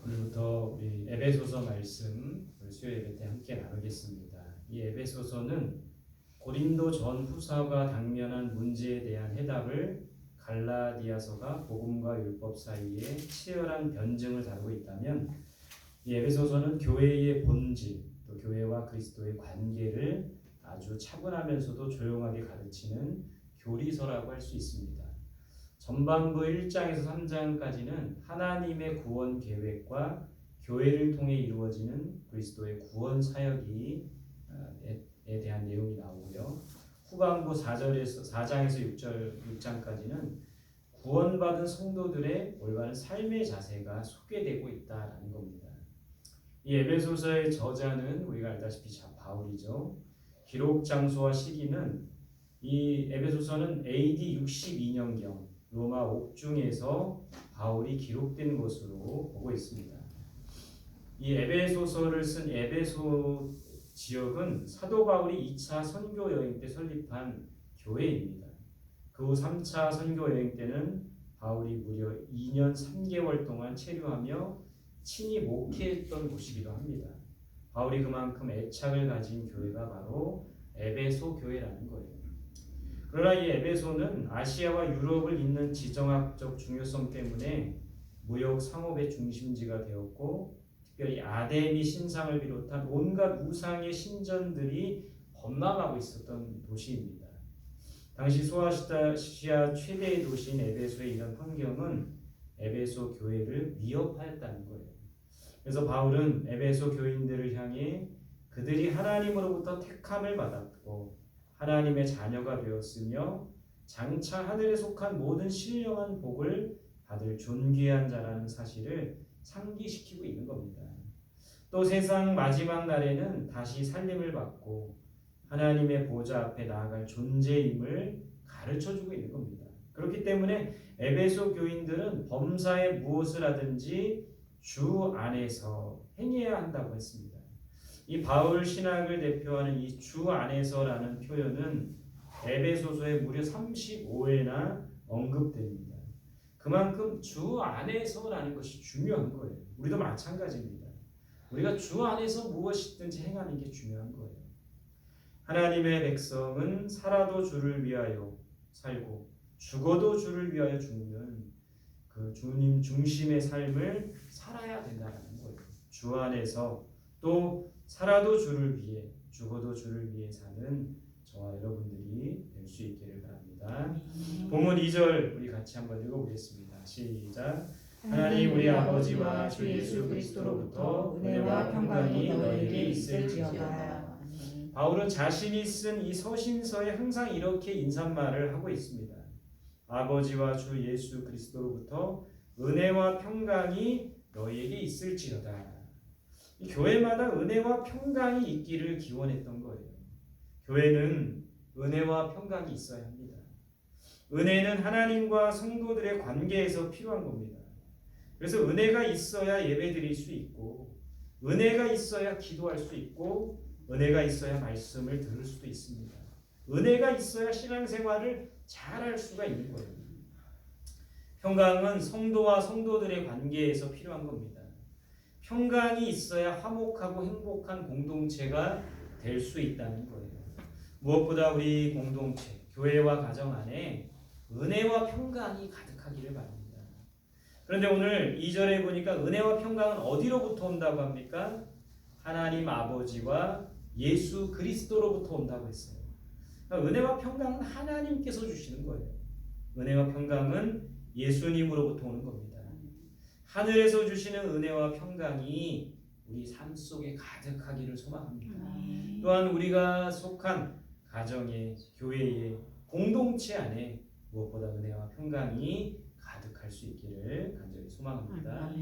오늘부터 우리 에베소서 말씀 수요 예배 때 함께 나누겠습니다. 이 에베소서는 고린도 전후서가 당면한 문제에 대한 해답을 갈라디아서가 복음과 율법 사이에 치열한 변증을 다루고 있다면, 이 에베소서는 교회의 본질, 또 교회와 그리스도의 관계를 아주 차분하면서도 조용하게 가르치는 교리서라고 할 수 있습니다. 전반부 1장에서 3장까지는 하나님의 구원 계획과 교회를 통해 이루어지는 그리스도의 구원 사역에 대한 내용이 나오고요. 후반부 4장에서 6장까지는 구원받은 성도들의 올바른 삶의 자세가 소개되고 있다라는 겁니다. 이 에베소서의 저자는 우리가 알다시피 바울이죠. 기록 장소와 시기는 이 에베소서는 AD 62년경 로마 옥중에서 바울이 기록된 것으로 보고 있습니다. 이 에베소서를 쓴 에베소 지역은 사도 바울이 2차 선교 여행 때 설립한 교회입니다. 그 후 3차 선교 여행 때는 바울이 무려 2년 3개월 동안 체류하며 친히 목회했던 곳이기도 합니다. 바울이 그만큼 애착을 가진 교회가 바로 에베소 교회라는 거예요. 그러나 이 에베소는 아시아와 유럽을 잇는 지정학적 중요성 때문에 무역 상업의 중심지가 되었고, 특별히 아데미 신상을 비롯한 온갖 우상의 신전들이 범람하고 있었던 도시입니다. 당시 소아시아 최대의 도시인 에베소의 이런 환경은 에베소 교회를 위협하였다는 거예요. 그래서 바울은 에베소 교인들을 향해 그들이 하나님으로부터 택함을 받았고 하나님의 자녀가 되었으며 장차 하늘에 속한 모든 신령한 복을 받을 존귀한 자라는 사실을 상기시키고 있는 겁니다. 또 세상 마지막 날에는 다시 살림을 받고 하나님의 보좌 앞에 나아갈 존재임을 가르쳐주고 있는 겁니다. 그렇기 때문에 에베소 교인들은 범사에 무엇을 하든지 주 안에서 행해야 한다고 했습니다. 이 바울 신학을 대표하는 이 주 안에서라는 표현은 에베소서에 무려 35회나 언급됩니다. 그만큼 주 안에서라는 것이 중요한 거예요. 우리도 마찬가지입니다. 우리가 주 안에서 무엇이든지 행하는 게 중요한 거예요. 하나님의 백성은 살아도 주를 위하여 살고 죽어도 주를 위하여 죽는 그 주님 중심의 삶을 살아야 된다는 거예요. 주 안에서 또 살아도 주를 위해 죽어도 주를 위해 사는 저와 여러분들이 될 수 있기를 바랍니다. 본문 2절 우리 같이 한번 읽어보겠습니다. 시작. 하나님 우리 아버지와 주 예수 그리스도로부터 은혜와 평강이 너에게 있을지어다. 바울은 자신이 쓴 이 서신서에 항상 이렇게 인사말을 하고 있습니다. 아버지와 주 예수 그리스도로부터 은혜와 평강이 너에게 있을지어다. 이 교회마다 은혜와 평강이 있기를 기원했던 거예요. 교회는 은혜와 평강이 있어야 합니다. 은혜는 하나님과 성도들의 관계에서 필요한 겁니다. 그래서 은혜가 있어야 예배드릴 수 있고, 은혜가 있어야 기도할 수 있고, 은혜가 있어야 말씀을 들을 수도 있습니다. 은혜가 있어야 신앙생활을 잘할 수가 있는 거예요. 평강은 성도와 성도들의 관계에서 필요한 겁니다. 평강이 있어야 화목하고 행복한 공동체가 될 수 있다는 거예요. 무엇보다 우리 공동체, 교회와 가정 안에 은혜와 평강이 가득하기를 바랍니다. 그런데 오늘 2절에 보니까 은혜와 평강은 어디로부터 온다고 합니까? 하나님 아버지와 예수 그리스도로부터 온다고 했어요. 그러니까 은혜와 평강은 하나님께서 주시는 거예요. 은혜와 평강은 예수님으로부터 오는 겁니다. 하늘에서 주시는 은혜와 평강이 우리 삶 속에 가득하기를 소망합니다. 또한 우리가 속한 가정의, 교회의 공동체 안에 무엇보다 은혜와 평강이 가득할 수 있기를 간절히 소망합니다.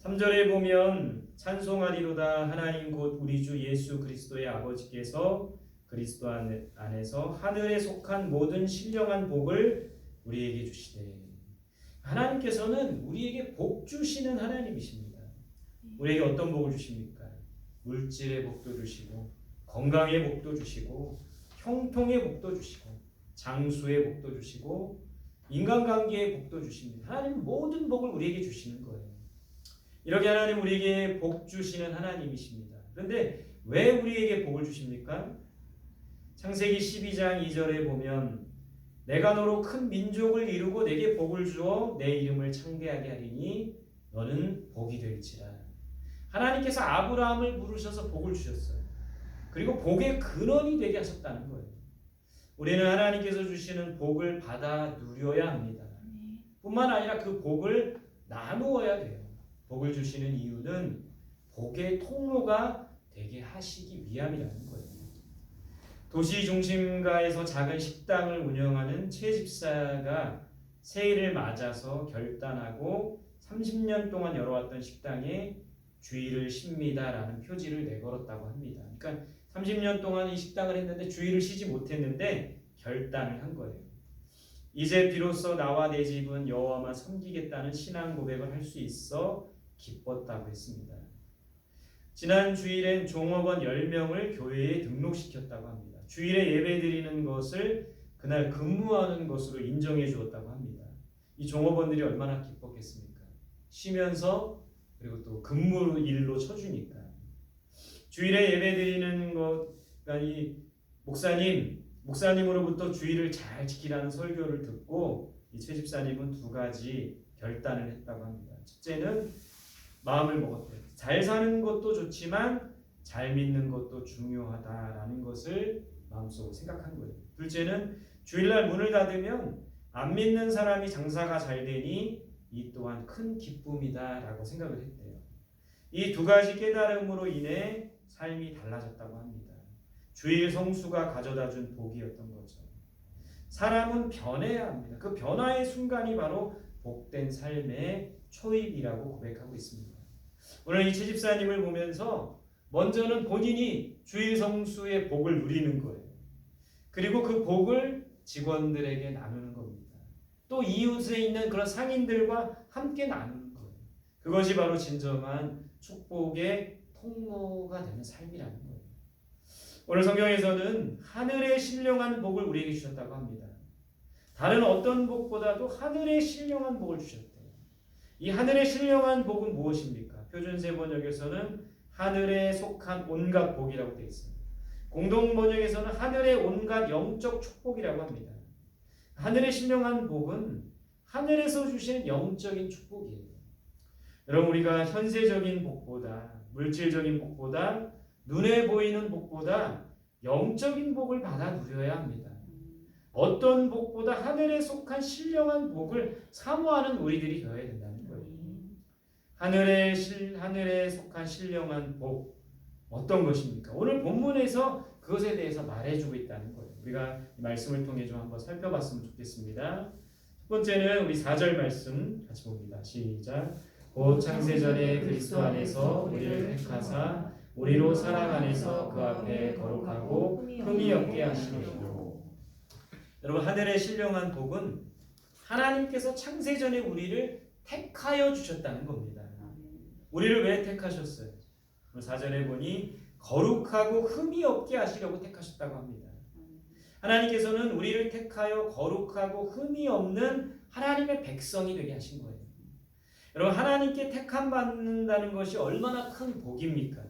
3절에 보면 찬송하리로다 하나님 곧 우리 주 예수 그리스도의 아버지께서 그리스도 안에서 하늘에 속한 모든 신령한 복을 우리에게 주시되. 하나님께서는 우리에게 복 주시는 하나님이십니다. 우리에게 어떤 복을 주십니까? 물질의 복도 주시고 건강의 복도 주시고 형통의 복도 주시고 장수의 복도 주시고 인간관계의 복도 주십니다. 하나님은 모든 복을 우리에게 주시는 거예요. 이렇게 하나님 우리에게 복 주시는 하나님이십니다. 그런데 왜 우리에게 복을 주십니까? 창세기 12장 2절에 보면 내가 너로 큰 민족을 이루고 내게 복을 주어 내 이름을 창대하게 하리니 너는 복이 될지라. 하나님께서 아브라함을 부르셔서 복을 주셨어요. 그리고 복의 근원이 되게 하셨다는 거예요. 우리는 하나님께서 주시는 복을 받아 누려야 합니다. 뿐만 아니라 그 복을 나누어야 돼요. 복을 주시는 이유는 복의 통로가 되게 하시기 위함이라는 거예요. 도시 중심가에서 작은 식당을 운영하는 최 집사가 새해를 맞아서 결단하고 30년 동안 열어왔던 식당에 주의를 쉽니다라는 표지를 내걸었다고 합니다. 그러니까 30년 동안 이 식당을 했는데 주의를 쉬지 못했는데 결단을 한 거예요. 이제 비로소 나와 내 집은 여호와만 섬기겠다는 신앙 고백을 할 수 있어 기뻤다고 했습니다. 지난 주일엔 종업원 10명을 교회에 등록시켰다고 합니다. 주일에 예배드리는 것을 그날 근무하는 것으로 인정해 주었다고 합니다. 이 종업원들이 얼마나 기뻤겠습니까? 쉬면서 그리고 또 근무 일로 쳐주니까. 주일에 예배드리는 것, 그러니까 이 목사님으로부터 주일을 잘 지키라는 설교를 듣고 이 최 집사님은 두 가지 결단을 했다고 합니다. 첫째는 마음을 먹었대요. 잘 사는 것도 좋지만 잘 믿는 것도 중요하다라는 것을 마음속으로 생각한 거예요. 둘째는 주일날 문을 닫으면 안 믿는 사람이 장사가 잘 되니 이 또한 큰 기쁨이다라고 생각을 했대요. 이 두 가지 깨달음으로 인해 삶이 달라졌다고 합니다. 주일 성수가 가져다준 복이었던 거죠. 사람은 변해야 합니다. 그 변화의 순간이 바로 복된 삶의 초입이라고 고백하고 있습니다. 오늘 이 최 집사님을 보면서 먼저는 본인이 주일 성수의 복을 누리는 거예요. 그리고 그 복을 직원들에게 나누는 겁니다. 또 이웃에 있는 그런 상인들과 함께 나누는 거예요. 그것이 바로 진정한 축복의 통로가 되는 삶이라는 거예요. 오늘 성경에서는 하늘의 신령한 복을 우리에게 주셨다고 합니다. 다른 어떤 복보다도 하늘의 신령한 복을 주셨대요. 이 하늘의 신령한 복은 무엇입니까? 표준세 번역에서는 하늘에 속한 온갖 복이라고 되어 있습니다. 공동 번역에서는 하늘의 온갖 영적 축복이라고 합니다. 하늘의 신령한 복은 하늘에서 주시는 영적인 축복이에요. 여러분, 우리가 현세적인 복보다, 물질적인 복보다, 눈에 보이는 복보다 영적인 복을 받아 누려야 합니다. 어떤 복보다 하늘에 속한 신령한 복을 사모하는 우리들이 되어야 된다는 거예요. 하늘에 속한 신령한 복, 어떤 것입니까? 오늘 본문에서 그것에 대해서 말해주고 있다는 거예요. 우리가 이 말씀을 통해 좀 한번 살펴봤으면 좋겠습니다. 첫 번째는 우리 4절 말씀 같이 봅니다. 시작. 곧 창세전에 그리스도 안에서 우리를 택하사 우리로 사랑 안에서 그 앞에 거룩하고 흠이 없게 하시고. 여러분, 하늘의 신령한 복은 하나님께서 창세전에 우리를 택하여 주셨다는 겁니다. 우리를 왜 택하셨어요? 4절에 보니 거룩하고 흠이 없게 하시려고 택하셨다고 합니다. 하나님께서는 우리를 택하여 거룩하고 흠이 없는 하나님의 백성이 되게 하신 거예요. 여러분, 하나님께 택함 받는다는 것이 얼마나 큰 복입니까?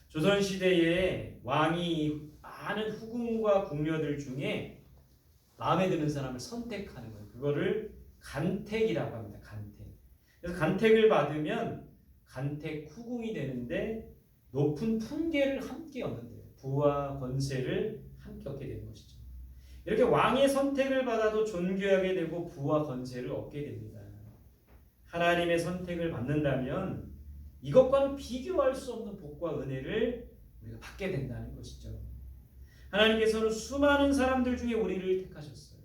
조선시대에 왕이 많은 후궁과 궁녀들 중에 마음에 드는 사람을 선택하는 거예요. 그거를 간택이라고 합니다. 간택. 그래서 간택을 받으면 간택 후궁이 되는데 높은 품계를 함께 얻는데요. 부와 권세를 함께 얻게 되는 것이죠. 이렇게 왕의 선택을 받아도 존귀하게 되고 부와 권세를 얻게 됩니다. 하나님의 선택을 받는다면 이것과는 비교할 수 없는 복과 은혜를 우리가 받게 된다는 것이죠. 하나님께서는 수많은 사람들 중에 우리를 택하셨어요.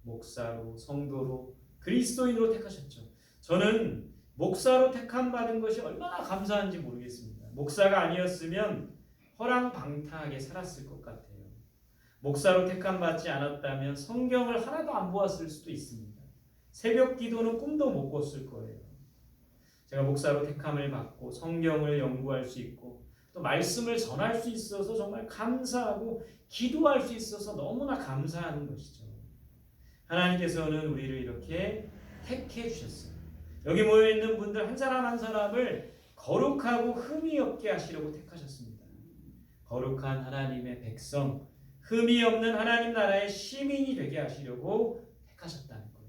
목사로, 성도로, 그리스도인으로 택하셨죠. 저는 목사로 택함 받은 것이 얼마나 감사한지 모르겠습니다. 목사가 아니었으면 허랑방탕하게 살았을 것 같아요. 목사로 택함 받지 않았다면 성경을 하나도 안 보았을 수도 있습니다. 새벽 기도는 꿈도 못 꿨을 거예요. 제가 목사로 택함을 받고 성경을 연구할 수 있고 또 말씀을 전할 수 있어서 정말 감사하고 기도할 수 있어서 너무나 감사하는 것이죠. 하나님께서는 우리를 이렇게 택해 주셨어요. 여기 모여 있는 분들 한 사람 한 사람을 거룩하고 흠이 없게 하시려고 택하셨습니다. 거룩한 하나님의 백성, 흠이 없는 하나님 나라의 시민이 되게 하시려고 택하셨다는 거예요.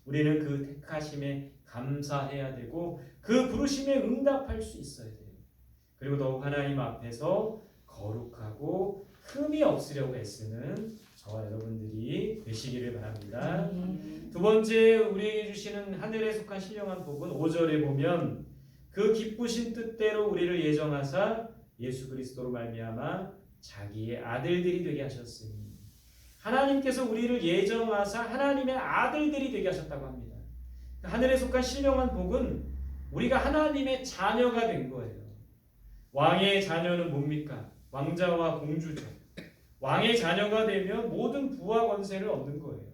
우리는 그 택하심에 감사해야 되고 그 부르심에 응답할 수 있어야 돼요. 그리고 더욱 하나님 앞에서 거룩하고 흠이 없으려고 애쓰는 저와 여러분들이 되시기를 바랍니다. 두 번째 우리에게 주시는 하늘에 속한 신령한 복은 5절에 보면 그 기쁘신 뜻대로 우리를 예정하사 예수 그리스도로 말미암아 자기의 아들들이 되게 하셨으니, 하나님께서 우리를 예정하사 하나님의 아들들이 되게 하셨다고 합니다. 하늘에 속한 신령한 복은 우리가 하나님의 자녀가 된 거예요. 왕의 자녀는 뭡니까? 왕자와 공주죠. 왕의 자녀가 되면 모든 부와 권세를 얻는 거예요.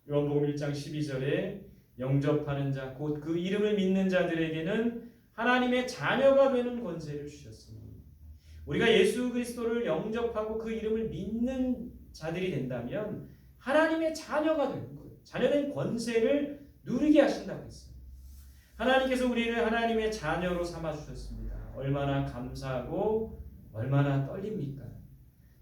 요한복음 1장 12절에 영접하는 자 곧 그 이름을 믿는 자들에게는 하나님의 자녀가 되는 권세를 주셨습니다. 우리가 예수 그리스도를 영접하고 그 이름을 믿는 자들이 된다면 하나님의 자녀가 되는 거예요. 자녀된 권세를 누리게 하신다고 했어요. 하나님께서 우리를 하나님의 자녀로 삼아 주셨습니다. 얼마나 감사하고 얼마나 떨립니까?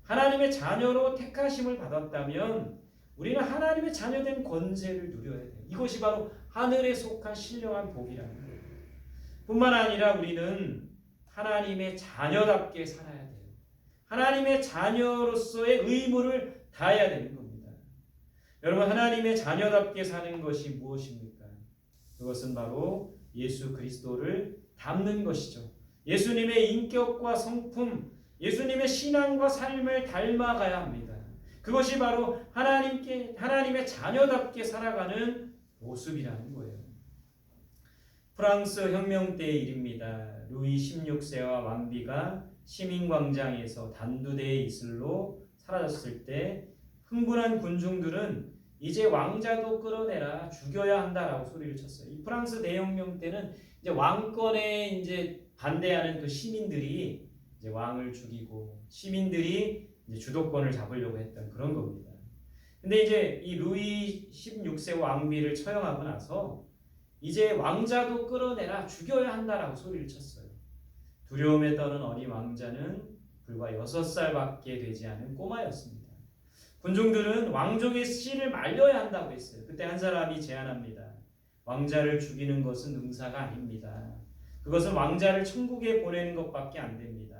하나님의 자녀로 택하심을 받았다면 우리는 하나님의 자녀된 권세를 누려야 돼요. 이것이 바로 하늘에 속한 신령한 복이라는 거예요. 뿐만 아니라 우리는 하나님의 자녀답게 살아야 돼요. 하나님의 자녀로서의 의무를 다해야 되는 겁니다. 여러분, 하나님의 자녀답게 사는 것이 무엇입니까? 그것은 바로 예수 그리스도를 닮는 것이죠. 예수님의 인격과 성품, 예수님의 신앙과 삶을 닮아가야 합니다. 그것이 바로 하나님의 자녀답게 살아가는 모습이라는 거예요. 프랑스 혁명 때의 일입니다. 루이 16세와 왕비가 시민광장에서 단두대의 이슬로 사라졌을 때 흥분한 군중들은 이제 왕자도 끌어내라, 죽여야 한다라고 소리를 쳤어요. 이 프랑스 대혁명 때는 이제 왕권에 이제 반대하는 그 시민들이 이제 왕을 죽이고 시민들이 이제 주도권을 잡으려고 했던 그런 겁니다. 근데 이제 이 루이 16세 왕비를 처형하고 나서 이제 왕자도 끌어내라, 죽여야 한다라고 소리를 쳤어요. 두려움에 떠는 어린 왕자는 불과 6살밖에 되지 않은 꼬마였습니다. 군중들은 왕족의 씨를 말려야 한다고 했어요. 그때 한 사람이 제안합니다. 왕자를 죽이는 것은 능사가 아닙니다. 그것은 왕자를 천국에 보내는 것밖에 안 됩니다.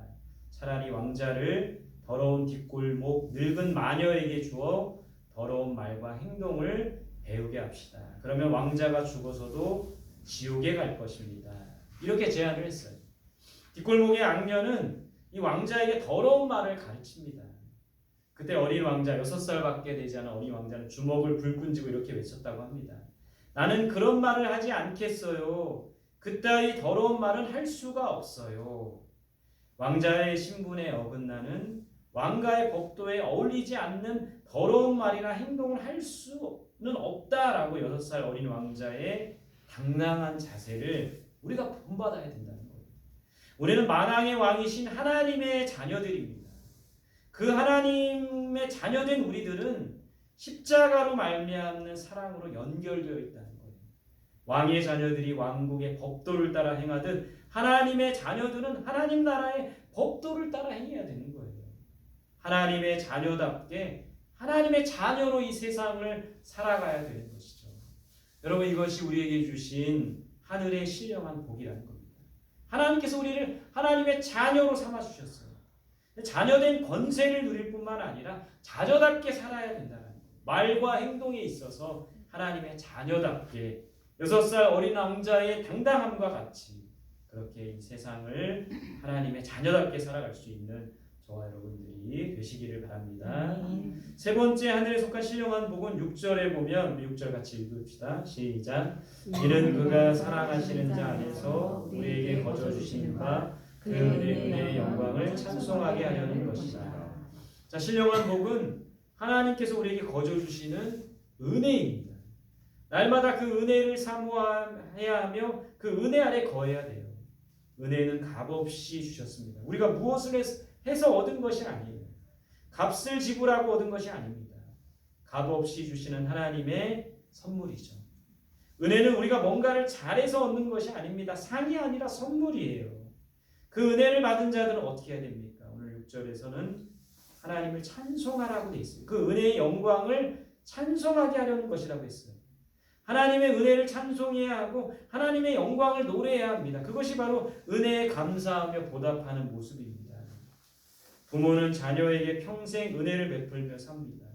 차라리 왕자를 더러운 뒷골목 늙은 마녀에게 주어 더러운 말과 행동을 배우게 합시다. 그러면 왕자가 죽어서도 지옥에 갈 것입니다. 이렇게 제안을 했어요. 뒷골목의 악녀는 이 왕자에게 더러운 말을 가르칩니다. 그때 어린 왕자, 6살밖에 되지 않은 어린 왕자는 주먹을 불끈 쥐고 이렇게 외쳤다고 합니다. 나는 그런 말을 하지 않겠어요. 그따위 더러운 말은 할 수가 없어요. 왕자의 신분에 어긋나는 왕가의 법도에 어울리지 않는 더러운 말이나 행동을 할 수는 없다라고 6살 어린 왕자의 당당한 자세를 우리가 본받아야 된다는 거예요. 우리는 만왕의 왕이신 하나님의 자녀들입니다. 그 하나님의 자녀된 우리들은 십자가로 말미암는 사랑으로 연결되어 있다는 거예요. 왕의 자녀들이 왕국의 법도를 따라 행하듯 하나님의 자녀들은 하나님 나라의 법도를 따라 행해야 되는 거예요. 하나님의 자녀답게 하나님의 자녀로 이 세상을 살아가야 되는 것이죠. 여러분, 이것이 우리에게 주신 하늘의 신령한 복이라는 겁니다. 하나님께서 우리를 하나님의 자녀로 삼아주셨어요. 자녀된 권세를 누릴 뿐만 아니라 자녀답게 살아야 된다는 거예요. 말과 행동에 있어서 하나님의 자녀답게 6살 어린 왕자의 당당함과 같이 그렇게 이 세상을 하나님의 자녀답게 살아갈 수 있는 저와 여러분들이 되시기를 바랍니다. 세 번째 하늘에 속한 신령한 복은 6절에 보면 6절 같이 읽읍시다. 시작. 이는 그가 사랑하시는 자 안에서 우리에게 거저 주신 바 그 은혜의 영광을 찬송하게 하려는 것이다. 자, 신령한 복은 하나님께서 우리에게 거저 주시는 은혜입니다. 날마다 그 은혜를 사모해야 하며 그 은혜 아래 거해야 돼요. 은혜는 값없이 주셨습니다. 우리가 무엇을 해서 얻은 것이 아니에요. 값을 지불하고 얻은 것이 아닙니다. 값없이 주시는 하나님의 선물이죠. 은혜는 우리가 뭔가를 잘해서 얻는 것이 아닙니다. 상이 아니라 선물이에요. 그 은혜를 받은 자들은 어떻게 해야 됩니까? 오늘 6절에서는 하나님을 찬송하라고 돼 있어요. 그 은혜의 영광을 찬송하게 하려는 것이라고 했어요. 하나님의 은혜를 찬송해야 하고 하나님의 영광을 노래해야 합니다. 그것이 바로 은혜에 감사하며 보답하는 모습입니다. 부모는 자녀에게 평생 은혜를 베풀며 삽니다.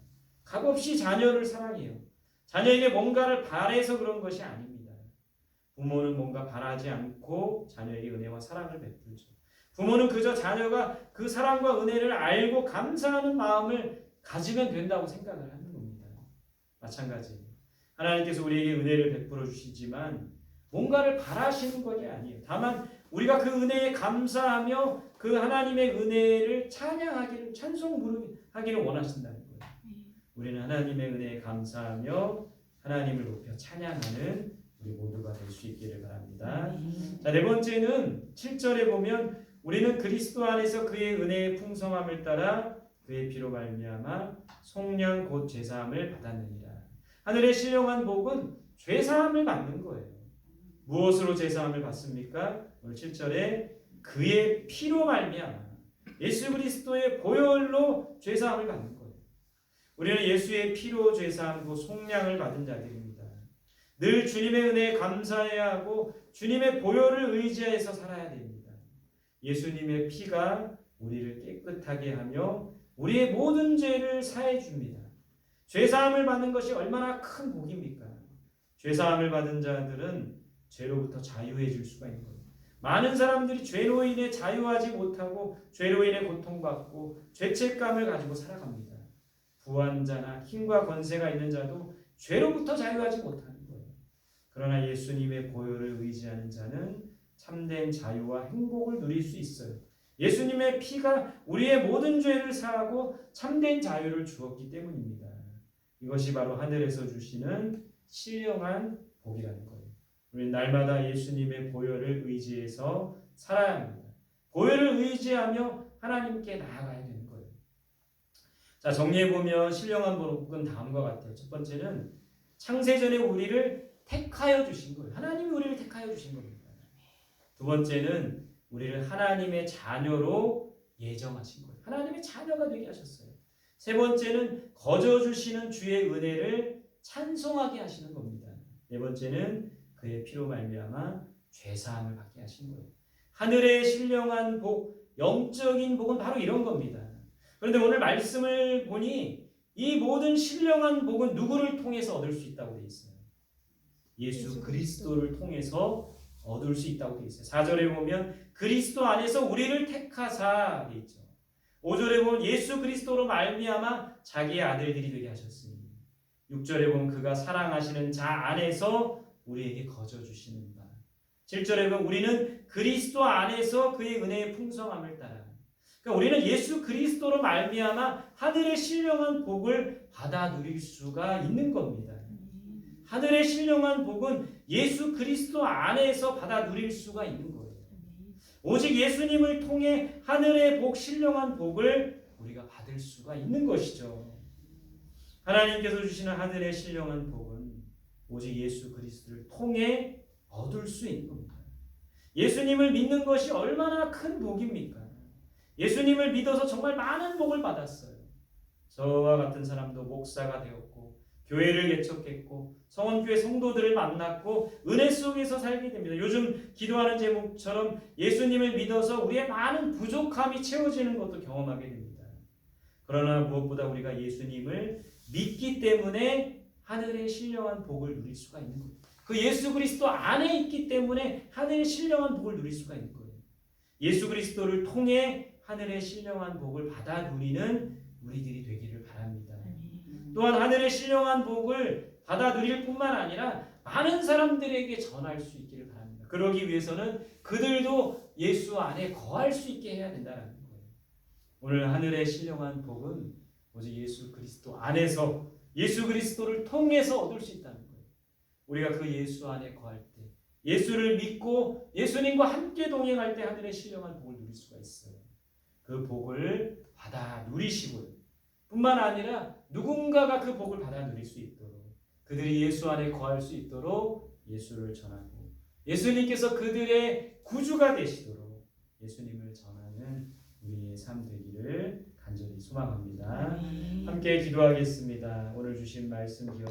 값없이 자녀를 사랑해요. 자녀에게 뭔가를 바라서 그런 것이 아닙니다. 부모는 뭔가 바라지 않고 자녀에게 은혜와 사랑을 베풀죠. 부모는 그저 자녀가 그 사랑과 은혜를 알고 감사하는 마음을 가지면 된다고 생각을 하는 겁니다. 마찬가지예요. 하나님께서 우리에게 은혜를 베풀어 주시지만 뭔가를 바라시는 것이 아니에요. 다만 우리가 그 은혜에 감사하며 그 하나님의 은혜를 찬양하기를, 찬송 부르기를 원하신다는 거예요. 우리는 하나님의 은혜에 감사하며 하나님을 높여 찬양하는 우리 모두가 될 수 있기를 바랍니다. 자, 네 번째는 7절에 보면 우리는 그리스도 안에서 그의 은혜의 풍성함을 따라 그의 피로 말미암아 속량 곧 제사함을 받았느니라. 하늘의 신령한 복은 죄사함을 받는 거예요. 무엇으로 제사함을 받습니까? 오늘 7절에 그의 피로 말미암아 예수 그리스도의 보혈로 죄사함을 받는 거예요. 우리는 예수의 피로 죄사함, 속량을 받은 자들입니다. 늘 주님의 은혜에 감사해야 하고 주님의 보혈을 의지해서 살아야 됩니다. 예수님의 피가 우리를 깨끗하게 하며 우리의 모든 죄를 사해 줍니다. 죄사함을 받는 것이 얼마나 큰 복입니까? 죄사함을 받은 자들은 죄로부터 자유해질 수가 있는 거예요. 많은 사람들이 죄로 인해 자유하지 못하고 죄로 인해 고통받고 죄책감을 가지고 살아갑니다. 부한 자나 힘과 권세가 있는 자도 죄로부터 자유하지 못하는 거예요. 그러나 예수님의 보혈을 의지하는 자는 참된 자유와 행복을 누릴 수 있어요. 예수님의 피가 우리의 모든 죄를 사하고 참된 자유를 주었기 때문입니다. 이것이 바로 하늘에서 주시는 신령한 복이라는 거예요. 우리는 날마다 예수님의 보혈을 의지해서 살아야 합니다. 보혈을 의지하며 하나님께 나아가야 되는 거예요. 자, 정리해보면 신령한 복은 다음과 같아요. 첫 번째는 창세전에 우리를 택하여 주신 거예요. 하나님이 우리를 택하여 주신 겁니다. 두 번째는 우리를 하나님의 자녀로 예정하신 거예요. 하나님의 자녀가 되게 하셨어요. 세 번째는 거저 주시는 주의 은혜를 찬송하게 하시는 겁니다. 네 번째는 그의 피로 말미암아 죄사함을 받게 하신 거예요. 하늘의 신령한 복, 영적인 복은 바로 이런 겁니다. 그런데 오늘 말씀을 보니 이 모든 신령한 복은 누구를 통해서 얻을 수 있다고 되어 있어요? 예수 그리스도를 통해서 얻을 수 있다고 되어 있어요. 4절에 보면 그리스도 안에서 우리를 택하사 되어 있죠. 5절에 보면 예수 그리스도로 말미암아 자기의 아들들이 되게 하셨으니 6절에 보면 그가 사랑하시는 자 안에서 우리에게 거저 주시는 바 7절에 보면 우리는 그리스도 안에서 그의 은혜의 풍성함을 따라 그러니까 우리는 예수 그리스도로 말미암아 하늘의 신령한 복을 받아 누릴 수가 있는 겁니다. 하늘의 신령한 복은 예수 그리스도 안에서 받아 누릴 수가 있는 거예요. 오직 예수님을 통해 하늘의 복, 신령한 복을 우리가 받을 수가 있는 것이죠. 하나님께서 주시는 하늘의 신령한 복은 오직 예수 그리스도를 통해 얻을 수 있는 겁니다. 예수님을 믿는 것이 얼마나 큰 복입니까? 예수님을 믿어서 정말 많은 복을 받았어요. 저와 같은 사람도 목사가 되었고 교회를 개척했고 성원교회 성도들을 만났고 은혜 속에서 살게 됩니다. 요즘 기도하는 제목처럼 예수님을 믿어서 우리의 많은 부족함이 채워지는 것도 경험하게 됩니다. 그러나 무엇보다 우리가 예수님을 믿기 때문에 하늘의 신령한 복을 누릴 수가 있는 거예요. 그 예수 그리스도 안에 있기 때문에 하늘의 신령한 복을 누릴 수가 있는 거예요. 예수 그리스도를 통해 하늘의 신령한 복을 받아 누리는 우리들이 되기를 바랍니다. 또한 하늘의 신령한 복을 받아 누릴 뿐만 아니라 많은 사람들에게 전할 수 있기를 바랍니다. 그러기 위해서는 그들도 예수 안에 거할 수 있게 해야 된다는 거예요. 오늘 하늘의 신령한 복은 오직 예수 그리스도 안에서 예수 그리스도를 통해서 얻을 수 있다는 거예요. 우리가 그 예수 안에 거할 때 예수를 믿고 예수님과 함께 동행할 때 하늘의 신령한 복을 누릴 수가 있어요. 그 복을 받아 누리시고요. 뿐만 아니라 누군가가 그 복을 받아 누릴 수 있도록 그들이 예수 안에 거할 수 있도록 예수를 전하고 예수님께서 그들의 구주가 되시도록 예수님을 전하는 우리의 삶 되기를 간절히 소망합니다. 함께 기도하겠습니다. 오늘 주신 말씀 기억